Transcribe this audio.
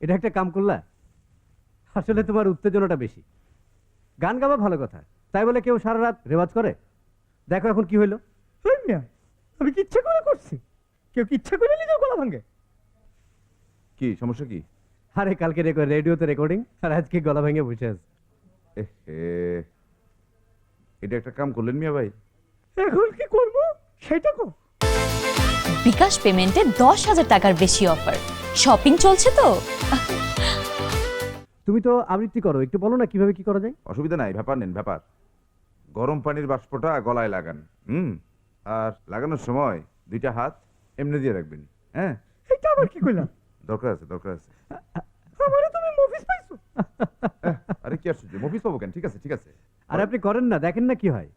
এটা একটা কাম করলা? আসলে তোমার উত্তেজনাটা বেশি। গান গাওয়া ভালো কথা, তাই বলে কেউ সারা রাত রেওয়াজ করে? দেখো এখন কি হইলো। এই মিয়া, আমি কি ইচ্ছা করে করছি? কেউ কি ইচ্ছা করে নিজের গলা ভাঙে? কি সমস্যা কি? আরে কালকে রেডিওতে রেকর্ডিং, আর আজকে গলা ভেঙে বসে আছে। এটা একটা কাম করলেন মিয়া ভাই। এখন কি করবো সেটা কো। বিকাশ পেমেন্টে 10,000 টাকার বেশি অফার। শপিং চলছে তো। তুমি তো আবৃত্তি করো, একটু বলো না কিভাবে কি করা যায়। অসুবিধা নাই, ব্যাপার নেন ব্যাপার। গরম পানির বাষ্পটা গলায় লাগান। আর লাগানোর সময় দুইটা হাত এমনি দিয়ে রাখবেন। হ্যাঁ, এটা আবার কি কইলা? দরকার আছে দরকার আছে। আমারে তুমি মফিস পাইছো? আরে কি আশ্চর্য, মফিস পাবো কেন? ঠিক আছে ঠিক আছে। আর আপনি করেন না, দেখেন না কি হয়।